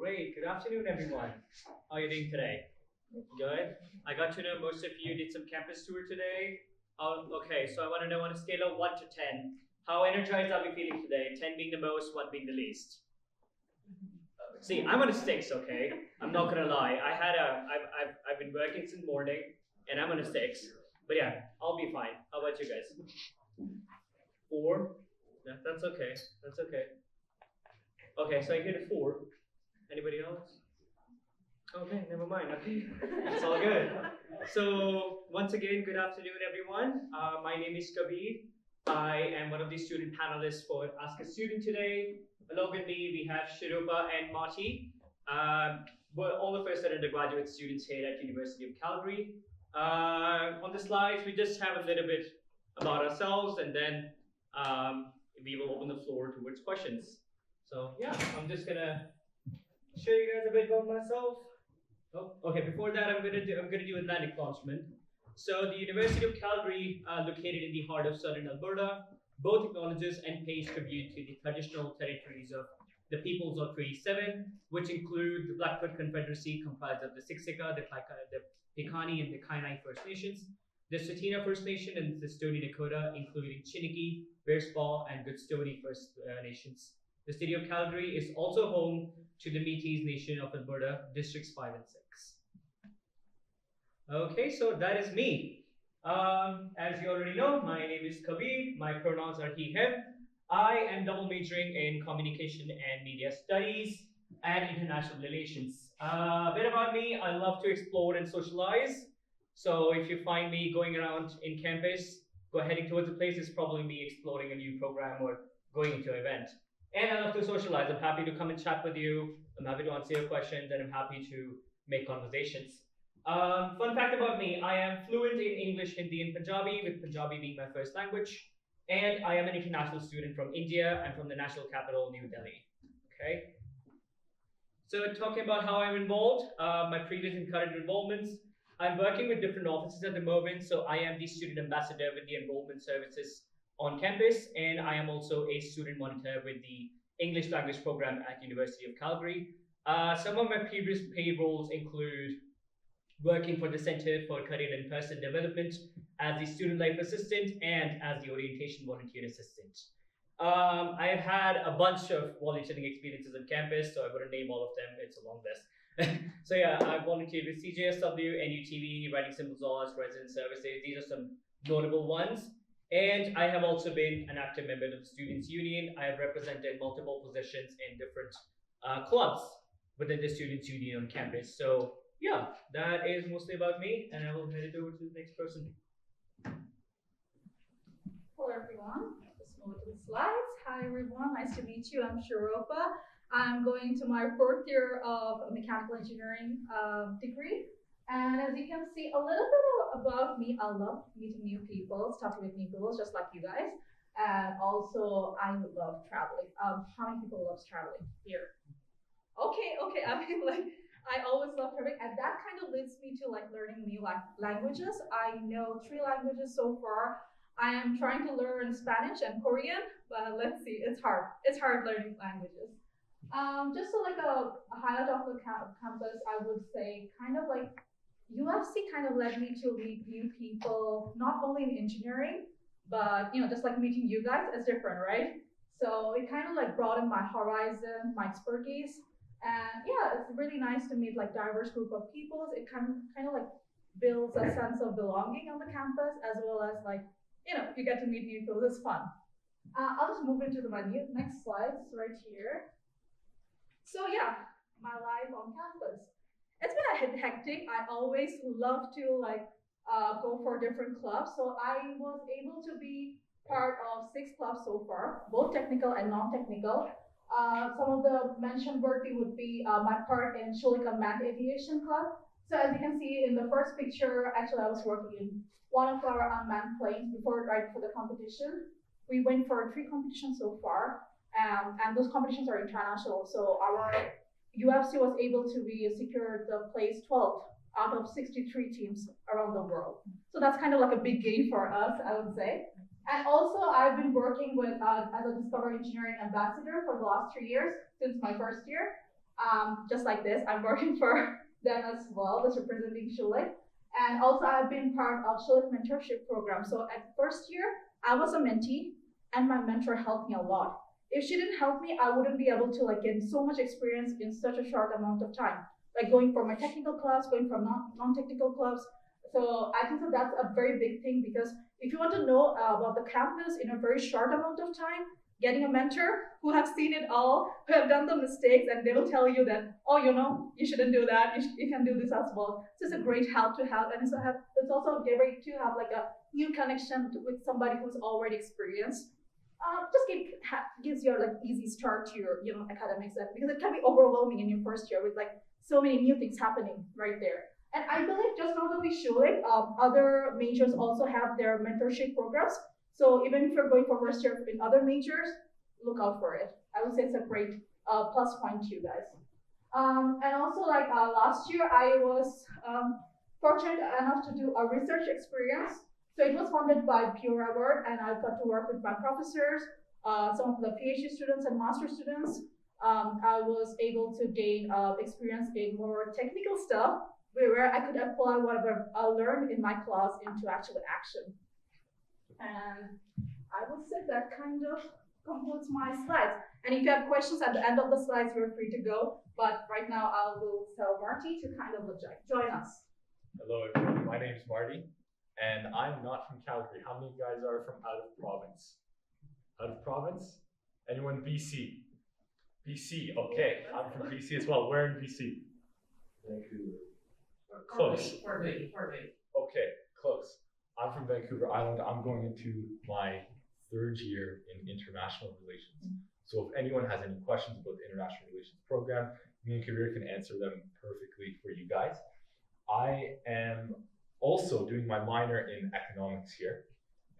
Great. Good afternoon, everyone. How are you doing today? Good. I got to know most of you did some campus tour today. Okay, so I want to know on a scale of 1 to 10, how energized are we feeling today? 10 being the most, 1 being the least. See, I'm on a 6, okay? I'm not gonna lie. I've been working since morning, and I'm on a 6. But yeah, I'll be fine. How about you guys? 4? Yeah, that's okay. That's okay. Okay, so I get a 4. Anybody else? Okay, never mind. Okay, it's all good. So once again, good afternoon, everyone. My name is Kabir. I am one of the student panelists for Ask a Student today. Along with me, we have Shirupa and Marty. We're all of us are undergraduate students here at University of Calgary. On the slides, we just have a little bit about ourselves, and then we will open the floor towards questions. So yeah, I'm just gonna show you guys a bit about myself. Oh, okay. Before that, I'm gonna do a land acknowledgement. So the University of Calgary, located in the heart of southern Alberta, both acknowledges and pays tribute to the traditional territories of the peoples of Treaty 7, which include the Blackfoot Confederacy, comprised of the Siksika, the Piikani, and the Kainai First Nations, the Tsuut'ina First Nation, and the Stoney Nakoda, including Chiniki, Bearspaw, and Goodstoney First Nations. The city of Calgary is also home to the Métis Nation of Alberta, Districts 5 and 6. Okay, so that is me. As you already know, my name is Kabir. My pronouns are he, him. I am double majoring in communication and media studies and international relations. A bit about me, I love to explore and socialize. So if you find me going around in campus, heading towards a place, it's probably me exploring a new program or going into an event. And I love to socialize. I'm happy to come and chat with you. I'm happy to answer your questions, and I'm happy to make conversations. Fun fact about me, I am fluent in English, Hindi, and Punjabi, with Punjabi being my first language. And I am an international student from India and from the national capital, New Delhi. Okay. So talking about how I'm involved, my previous and current involvements, I'm working with different offices at the moment. So I am the student ambassador with the enrollment services on campus, and I am also a student monitor with the English language program at University of Calgary. Some of my previous paid roles include working for the Center for Career and Personal Development as the student life assistant and as the orientation volunteer assistant. I have had a bunch of volunteering experiences on campus, so I wouldn't name all of them. It's a long list. So yeah, I volunteered with CJSW, NUTV, Writing Symbols Laws, Resident Services. These are some notable ones. And I have also been an active member of the Students' Union. I have represented multiple positions in different clubs within the Students' Union on campus. So yeah, that is mostly about me, and I will hand it over to the next person. Hello everyone, just move to the slides. Hi everyone, nice to meet you. I'm Shiropa. I'm going to my 4th year of mechanical engineering degree. And as you can see, a little bit about me, I love meeting new people, talking with new people, just like you guys. And also, I love traveling. How many people loves traveling here? Okay, I mean, like, I always love traveling, and that kind of leads me to like learning new languages. I know 3 languages so far. I am trying to learn Spanish and Korean, but let's see, it's hard. It's hard learning languages. Just so like a highlight of the campus, I would say kind of like UFC kind of led me to meet new people, not only in engineering, but just like meeting you guys is different, right? So it kind of like broadened my horizon, my expertise. And yeah, it's really nice to meet like diverse group of people. It kind of like builds a sense of belonging on the campus, as well as like, you get to meet new people. It's fun. I'll just move into my next slides right here. So yeah, my life on campus. It's been a hectic. I always love to like go for different clubs. So I was able to be part of 6 clubs so far, both technical and non-technical. Some of the mentioned worthy would be my part in Shulika Manned Aviation Club. So as you can see in the first picture, actually I was working in one of our unmanned planes right before the competition. We went for 3 competitions so far, and those competitions are international. So our UFC was able to be secured the place 12th out of 63 teams around the world. So that's kind of like a big gain for us, I would say. And also, I've been working with as a Discovery Engineering Ambassador for the last 3 years, since my first year. just like this, I'm working for them as well, just representing Schulich. And also I've been part of Schulich mentorship program. So at first year, I was a mentee and my mentor helped me a lot. If she didn't help me, I wouldn't be able to like get so much experience in such a short amount of time. Like going from my technical clubs, going from non-technical clubs. So I think that that's a very big thing because if you want to know about the campus in a very short amount of time, getting a mentor who have seen it all, who have done the mistakes, and they will tell you that, oh, you shouldn't do that. You can do this as well. So it's a great help to have, and it's also great to have like a new connection with somebody who's already experienced. Gives you like easy start to your academics, because it can be overwhelming in your first year with like so many new things happening right there. And I believe just not only Schulich, other majors also have their mentorship programs. So even if you're going for first year in other majors, look out for it. I would say it's a great plus point to you guys. And also like last year, I was fortunate enough to do a research experience. So it was funded by Pure Award, and I got to work with my professors, some of the PhD students and master students. I was able to gain experience in more technical stuff where I could apply whatever I learned in my class into actual action. And I would say that kind of concludes my slides. And if you have questions at the end of the slides, you're free to go. But right now, I will tell Marty to kind of join us. Hello, everyone. My name is Marty, and I'm not from Calgary. How many of you guys are from out of province? Out of province? Anyone BC? BC, okay. I'm from BC as well. Where in BC? Vancouver. Close. Fort Okay, close. I'm from Vancouver Island. I'm going into my third year in international relations. So if anyone has any questions about the international relations program, me and Kabir can answer them perfectly for you guys. I am also doing my minor in economics here,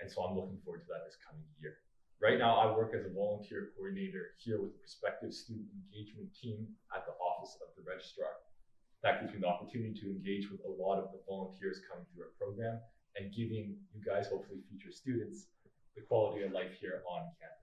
and so I'm looking forward to that this coming year. Right now, I work as a volunteer coordinator here with the prospective student engagement team at the Office of the Registrar. That gives me the opportunity to engage with a lot of the volunteers coming through our program and giving you guys, hopefully future students, the quality of life here on campus.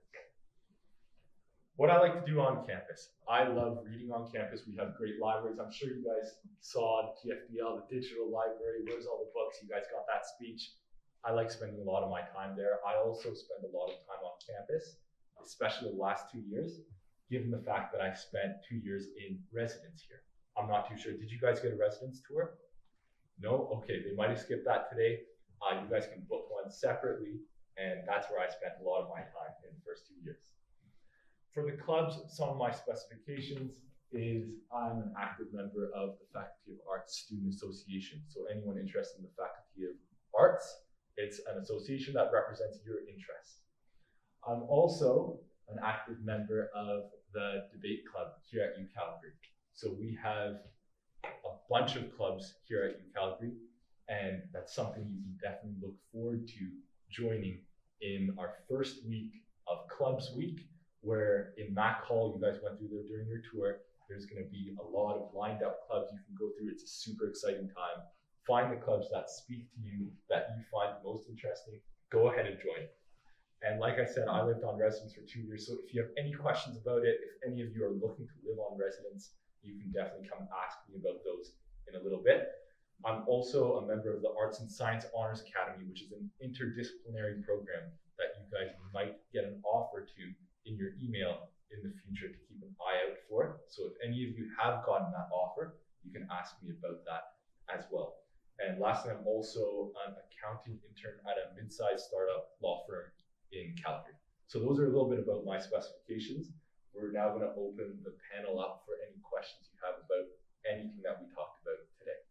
What I like to do on campus, I love reading on campus. We have great libraries. I'm sure you guys saw the PFDL, the digital library. Where's all the books? You guys got that speech. I like spending a lot of my time there. I also spend a lot of time on campus, especially the last 2 years, given the fact that I spent 2 years in residence here. I'm not too sure. Did you guys get a residence tour? No? Okay, they might have skipped that today. You guys can book one separately, and that's where I spent a lot of my time in the first 2 years. For the clubs, some of my specifications is I'm an active member of the Faculty of Arts Student Association. So anyone interested in the Faculty of Arts, it's an association that represents your interests. I'm also an active member of the debate club here at UCalgary. So we have a bunch of clubs here at UCalgary, and that's something you can definitely look forward to joining in our first week of Clubs Week, where in Mac Hall, you guys went through there during your tour, there's going to be a lot of lined up clubs you can go through. It's a super exciting time. Find the clubs that speak to you, that you find most interesting, go ahead and join. And like I said, I lived on residence for 2 years, so if you have any questions about it, if any of you are looking to live on residence, you can definitely come ask me about those in a little bit. I'm also a member of the Arts and Science Honors Academy, which is an interdisciplinary program that you guys might get an offer to in your email in the future to keep an eye out for. So if any of you have gotten that offer, you can ask me about that as well. And lastly, I'm also an accounting intern at a mid-sized startup law firm in Calgary. So those are a little bit about my specifications. We're now going to open the panel up for any questions you have about anything that we talked about today.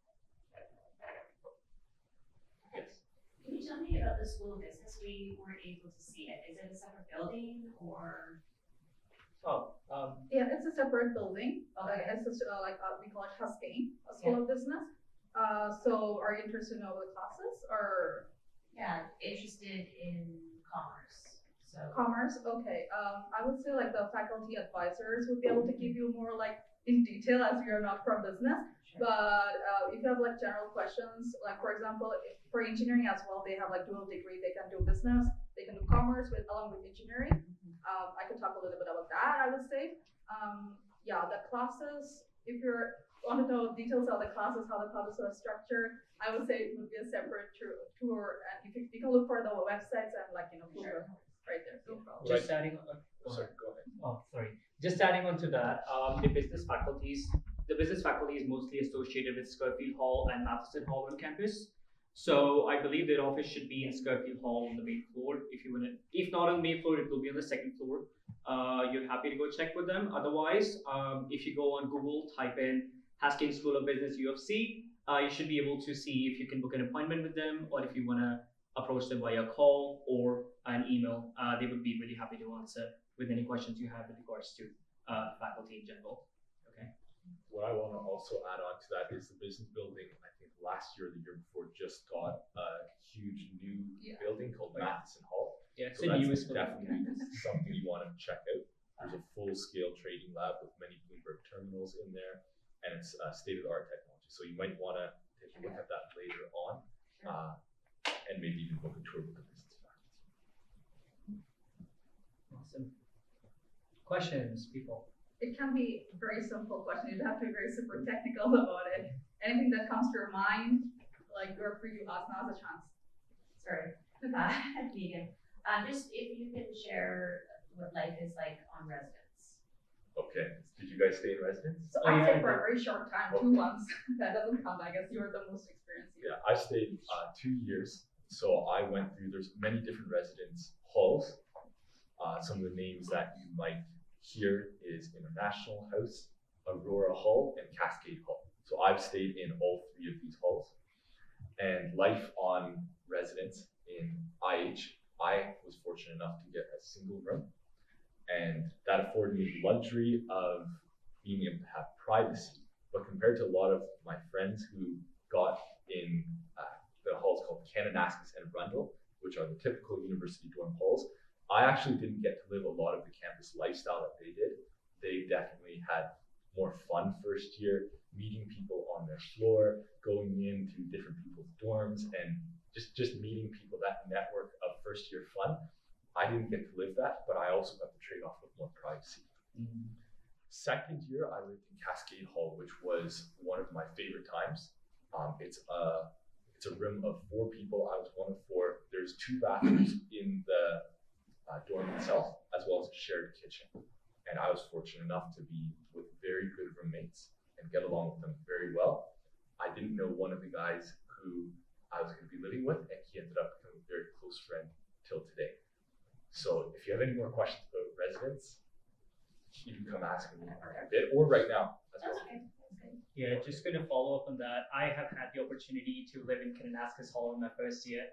Yes. Can you tell me about the School of Business? We weren't able to see it. Is it a separate building or? Yeah, it's a separate building. Okay. It's just, we call it Husky, a School of Business. So are you interested in all the classes or? Yeah, interested in commerce. So. Commerce, okay. I would say like the faculty advisors would be able to give you more like in detail as you're not from business. Sure. But if you have like general questions, like for example, for engineering as well, they have like dual degree. They can do business, they can do commerce along with engineering. I could talk a little bit about that, I would say. yeah, the classes, if you're want to know details of the classes, how the classes are structured, I would say it would be a separate tour. And you can look for the websites and like, Google right there. No problem. Just adding on. Sorry, go ahead. Oh, sorry. Just adding on to that, the business faculty is mostly associated with Schofield Hall and Matheson Hall on campus. So I believe their office should be in Schofield Hall on the main floor. If not on the main floor, it will be on the second floor. You're happy to go check with them. Otherwise, if you go on Google, type in Haskins School of Business UFC, you should be able to see if you can book an appointment with them, or if you want to approach them via call or an email. They would be really happy to answer with any questions you have with regards to faculty in general. Okay. What I want to also add on to that is the business building. I think last year or the year before just got a huge new building called Matheson Hall. Yeah, it's So the that's newest definitely something you want to check out. There's a full-scale trading lab with many Bloomberg terminals in there, and it's state-of-the-art technology. So you might want to take a look at that later on, and maybe even book a tour with the business faculty. Awesome. Questions, people? It can be a very simple question. You don't have to be very super technical about it. Anything that comes to your mind, like you're free to ask. Now's a chance. Sorry, Megan. Just if you can share what life is like on residence. Okay. Did you guys stay in residence? So Oh, I yeah, stayed for a very short time, 2 months. That doesn't count. I guess you're the most experienced here. Yeah, I stayed 2 years. So I went through, there's many different residence halls. Some of the names that you might hear is International House, Aurora Hall, and Cascade Hall. So I've stayed in all 3 of these halls. And life on residence in IH, I was fortunate enough to get a single room. And that afforded me the luxury of being able to have privacy. But compared to a lot of my friends who got in the halls called Kananaskis and Brundle, which are the typical university dorm halls, I actually didn't get to live a lot of the campus lifestyle that they did. They definitely had more fun first year, meeting people on their floor, going into different people's dorms, and just meeting people, that network of first year fun. I didn't get to live that, but I also got the trade-off of more privacy. Mm-hmm. Second year, I lived in Cascade Hall, which was one of my favorite times. It's a room of 4 people. I was one of 4. There's 2 bathrooms in the dorm itself, as well as a shared kitchen. And I was fortunate enough to be with very good roommates and get along with them very well. I didn't know one of the guys who I was going to be living with, and he ended up becoming a very close friend till today. So if you have any more questions about residence, you can come ask me in a bit, or right now as well. That's okay. That's good. Yeah, just going to follow up on that. I have had the opportunity to live in Kananaskis Hall in my first year.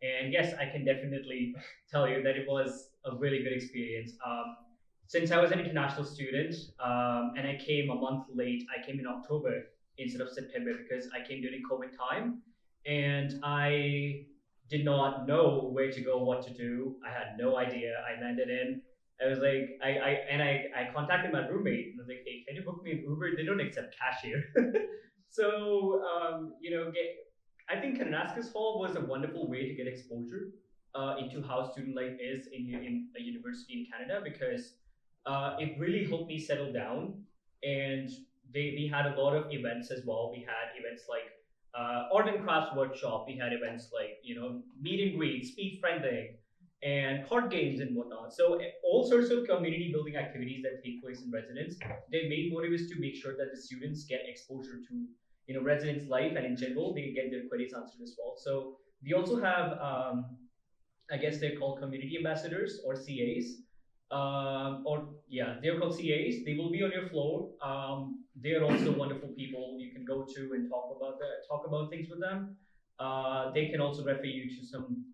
And yes, I can definitely tell you that it was a really good experience. Since I was an international student and I came a month late, I came in October instead of September because I came during COVID time. And I did not know where to go, what to do. I had no idea. I landed in. I was like, I contacted my roommate and I was like, hey, can you book me an Uber? They don't accept cash here. So, I think Kananaskis Hall was a wonderful way to get exposure into how student life is in a university in Canada because it really helped me settle down. And we had a lot of events as well. We had events like art and crafts workshop. We had events like, meet and greet, speed friending, and card games and whatnot. So all sorts of community building activities that take place in residence. Their main motive is to make sure that the students get exposure to residence life, and in general, they get their queries answered as well. So we also have, I guess they're called community ambassadors or CAs. They're called CAs. They will be on your floor. They're also wonderful people. You can go to and talk about things with them. They can also refer you to some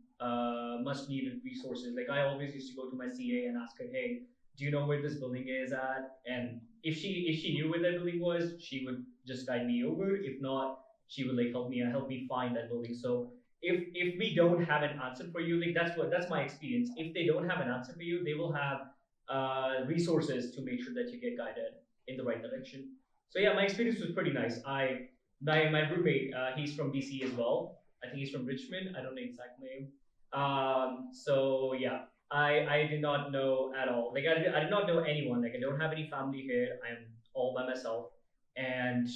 much needed resources. Like I always used to go to my CA and ask her, hey, do you know where this building is at? And if she knew where that building was, she would just guide me over. If not, she would help me find that building. So if we don't have an answer for you, that's my experience. If they don't have an answer for you, they will have resources to make sure that you get guided in the right direction. So yeah, my experience was pretty nice. My roommate, he's from BC as well. I think he's from Richmond. I don't know the exact name. So yeah, I did not know at all. I did not know anyone. I don't have any family here. I'm all by myself. And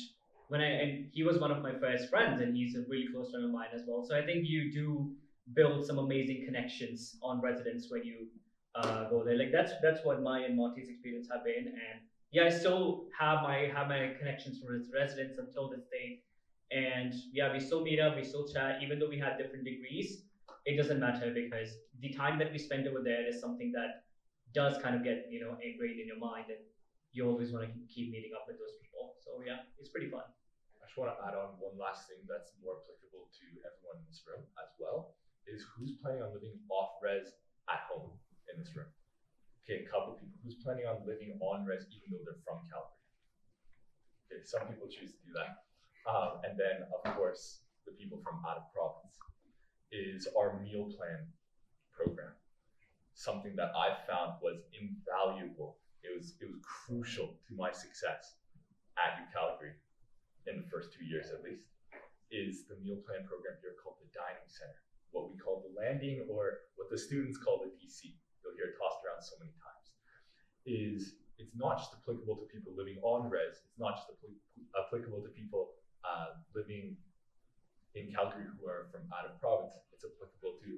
and he was one of my first friends, and he's a really close friend of mine as well. So I think you do build some amazing connections on residence when you go there. Like that's what my and Marty's experience have been, and yeah, I still have my connections from residents until this day. And yeah, we still meet up, we still chat, even though we had different degrees. It doesn't matter because the time that we spend over there is something that does kind of get ingrained in your mind, and you always want to keep meeting up with those people. So yeah, it's pretty fun. I just want to add on one last thing that's more applicable to everyone in this room as well, is who's planning on living off res at home in this room? Okay, a couple people. Who's planning on living on res even though they're from Calgary? Okay, some people choose to do that. And then, of course, the people from out of province is our meal plan program. Something that I found was invaluable. It was crucial to my success at UCalgary in the first 2 years at least, is the meal plan program here called the Dining Center, what we call the Landing, or what the students call the DC. You'll hear it tossed around so many times. It's not just applicable to people living on res, it's not just applicable to people living in Calgary who are from out of province. It's applicable to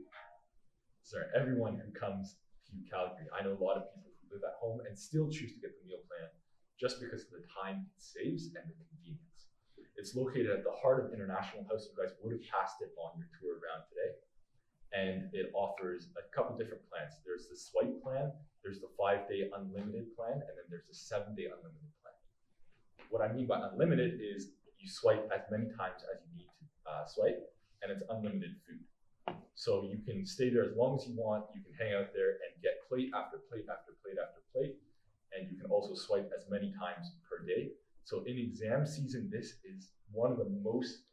everyone who comes to Calgary. I know a lot of people who live at home and still choose to get the meal plan just because of the time it saves and the convenience. It's located at the heart of International House. You guys would have passed it on your tour around today. And it offers a couple different plans. There's the swipe plan, there's the 5-day unlimited plan, and then there's the 7-day unlimited plan. What I mean by unlimited is you swipe as many times as you need to swipe, and it's unlimited food. So you can stay there as long as you want, you can hang out there and get plate after plate after plate after plate, and you can also swipe as many times per day. So in exam season, this is one of the most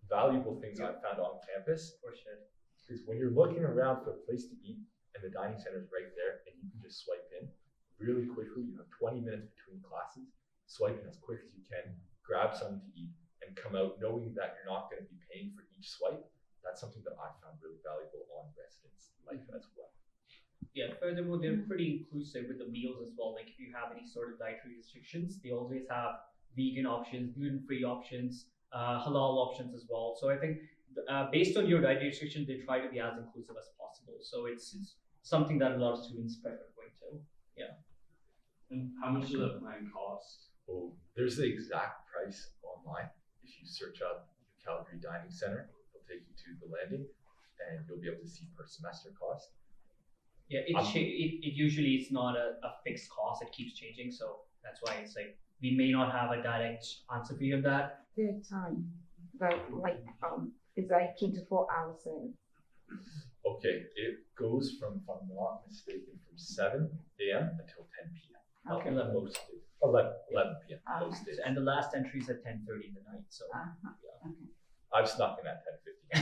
valuable things I've found on campus. For sure. Is when you're looking around for a place to eat and the dining center is right there and you can just swipe in really quickly. You have 20 minutes between classes, swipe in as quick as you can, grab something to eat, and come out knowing that you're not going to be paying for each swipe. That's something that I found really valuable on residence life as well. Yeah, furthermore, they're pretty inclusive with the meals as well. Like if you have any sort of dietary restrictions, they always have vegan options, gluten-free options, halal options as well. So I think based on your dietary restrictions, they try to be as inclusive as possible. So it's something that a lot of students prefer going to. Yeah. And how much does that plan cost? Oh, there's the exact price online. If you search up the Calgary Dining Center, it'll take you to the landing and you'll be able to see per semester cost. Yeah, it usually is not a fixed cost. It keeps changing. So that's why it's like, we may not have a direct answer for you on that. The time, but it's like 24 hours. Okay, it goes from, if I'm not mistaken, from 7 a.m. until 10 p.m. Okay. 11. Most days. 11 p.m. most days. And the last entry is at 10:30 in the night. So Okay. I've snuck in at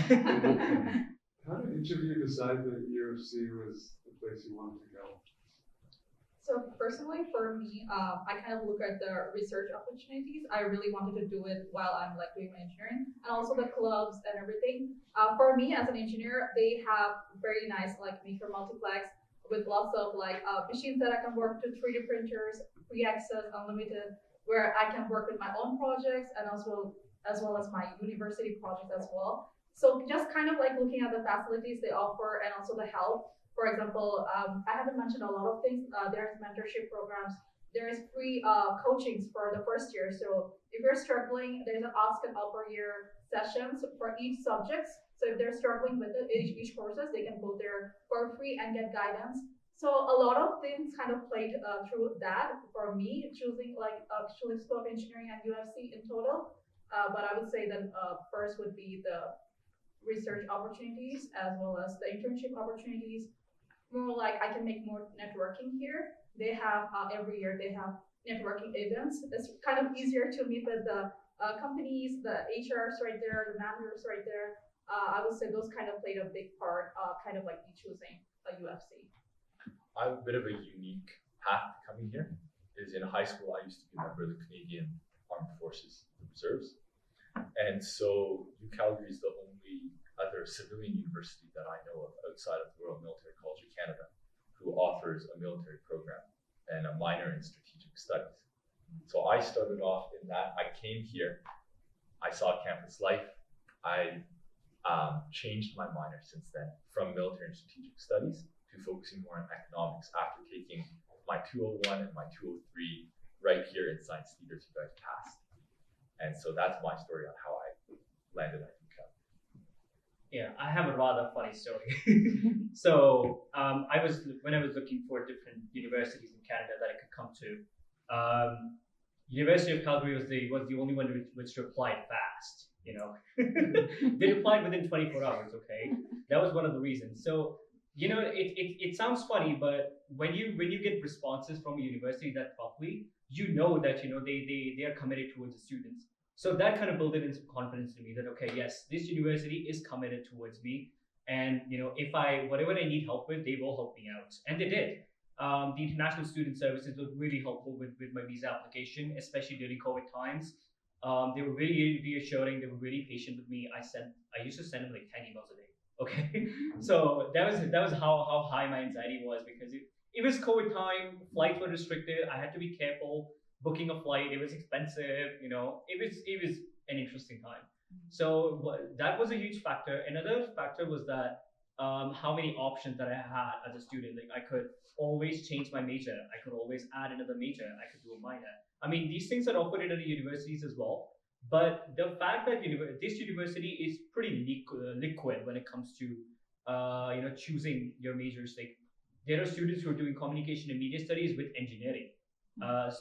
10:50. How did each of you decide that UFC was the place you wanted to go? So personally, for me, I kind of look at the research opportunities. I really wanted to do it while I'm like doing my engineering, and also the clubs and everything. For me as an engineer, they have very nice like maker multiplex with lots of like machines that I can work to 3D printers, free access, unlimited, where I can work with my own projects and also as well as my university projects as well. So just kind of like looking at the facilities they offer and also the help. For example, I haven't mentioned a lot of things. There's mentorship programs. There's free coachings for the first year. So if you're struggling, there's an ask an upper year sessions for each subject. So if they're struggling with it, each courses, they can go there for free and get guidance. So a lot of things kind of played through that for me, choosing like actually School of Engineering and UFC in total. But I would say that first would be the research opportunities as well as the internship opportunities. More like I can make more networking here. They have every year they have networking events. It's kind of easier to meet with the companies, the HRs right there, the managers right there. I would say those kind of played a big part, kind of like me choosing a UFC. I have a bit of a unique path coming here. Is in high school I used to be a member of the Canadian Armed Forces Reserves, and so UCalgary is the only other civilian university that I know of outside of the Royal Military College of Canada who offers a military program and a minor in strategic studies. So I started off in that. I came here, I saw campus life. I changed my minor since then from military and strategic studies to focusing more on economics after taking my 201 and my 203 right here in science theaters you guys passed. And so that's my story on how I landed at UCal. Yeah, I have a rather funny story. So when I was looking for different universities in Canada that I could come to, University of Calgary was the only one which replied fast. They replied within 24 hours. Okay, that was one of the reasons. So it sounds funny, but when you get responses from a university that properly, that they are committed towards the students. So that kind of built in some confidence in me that okay, yes, this university is committed towards me, and if whatever I need help with, they will help me out, and they did. The international student services were really helpful with my visa application, especially during COVID times. They were really reassuring. They were really patient with me. I used to send them like 10 emails a day. Okay, so that was how high my anxiety was because it was COVID time. Flights were restricted. I had to be careful booking a flight. It was expensive. It was an interesting time. So that was a huge factor. Another factor was that how many options that I had as a student. Like I could always change my major. I could always add another major. I could do a minor. I mean, these things are offered at the universities as well. But the fact that this university is pretty liquid when it comes to choosing your majors. Like there are students who are doing communication and media studies with engineering. So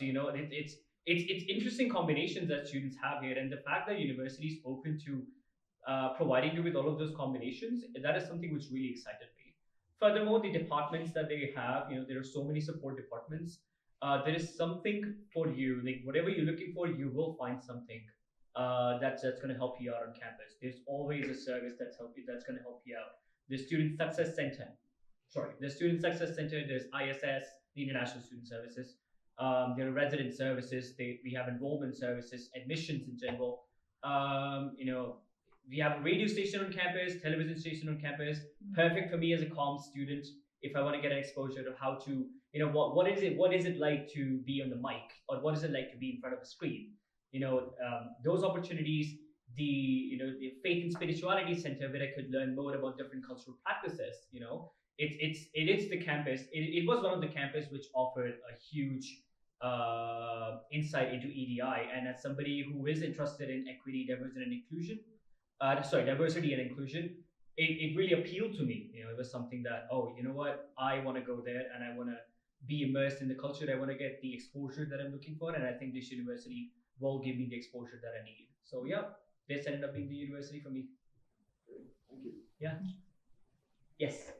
it's interesting combinations that students have here, and the fact that university is open to providing you with all of those combinations, that is something which really excited me. Furthermore, the departments that they have, there are so many support departments. There is something for you, like whatever you're looking for, you will find something that's going to help you out on campus. There's always a service that's going to help you out. The Student Success Center, the Student Success Center. There's ISS, the International Student Services. There are resident services. We have enrollment services, admissions in general. We have a radio station on campus, television station on campus. Perfect for me as a comm student if I want to get an exposure to how to, what is it like to be on the mic, or what is it like to be in front of a screen. Those opportunities. The Faith and Spirituality Center where I could learn more about different cultural practices. It is the campus. It was one of the campus which offered a huge insight into EDI. And as somebody who is interested in equity, diversity and inclusion, it really appealed to me. It was something that, I want to go there and I want to be immersed in the culture. I want to get the exposure that I'm looking for, and I think this university will give me the exposure that I need. So yeah, this ended up being the university for me. Great, thank you. Yeah. Yes.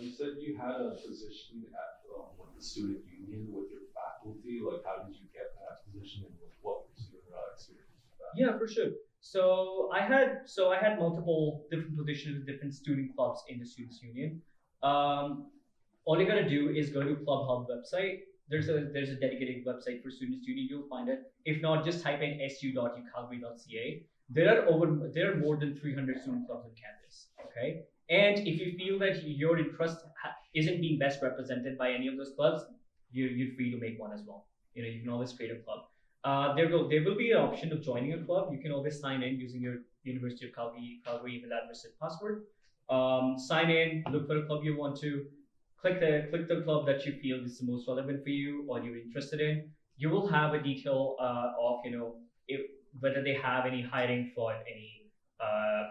You said you had a position at the student union with your faculty. Like, how did you get that position, and what was your experience with that? Yeah, for sure. So I had multiple different positions with different student clubs in the students union. All you gotta do is go to Club Hub website. There's a dedicated website for students union. You'll find it. If not, just type in su.ucalgary.ca. There are more than 300 student clubs on campus. Okay, and if you feel that your interest isn't being best represented by any of those clubs, you're free to make one as well. You can always create a club. There will be an option of joining a club. You can always sign in using your University of Calgary email address and password. Sign in, look for a club you want to, click the club that you feel is the most relevant for you or you're interested in. You will have a detail of whether they have any hiring for any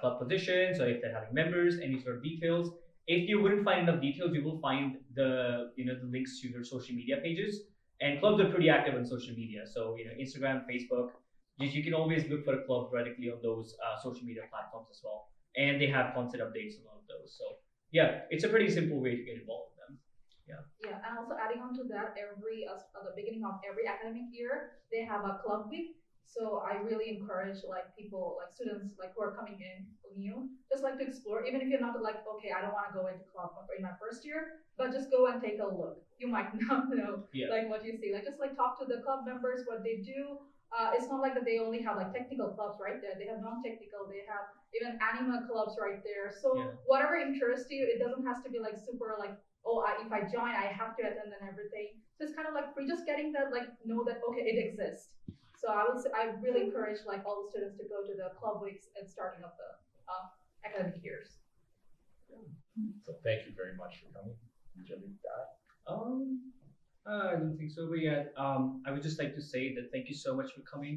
club positions, or if they're having members, any sort of details. If you wouldn't find enough details, you will find the links to their social media pages. And clubs are pretty active on social media, so Instagram, Facebook. You can always look for a club directly on those social media platforms as well, and they have constant updates on all of those. So yeah, it's a pretty simple way to get involved with them. Yeah. Yeah, and also adding on to that, at the beginning of every academic year, they have a club week. So I really encourage people, students who are coming in new, just to explore, even if you're not okay, I don't want to go into club in my first year, but just go and take a look. You might not know what you see. Just talk to the club members, what they do. It's not that they only have technical clubs right there. They have non-technical. They have even anima clubs right there. So whatever interests you, it doesn't have to be super if I join, I have to attend and everything. So it's kind of like we're just getting that, like, know that, okay, it exists. So I really encourage like all the students to go to the club weeks and starting of the academic years. So thank you very much for coming. Did you have anything to add? I don't think so, but yeah, I would just like to say that thank you so much for coming.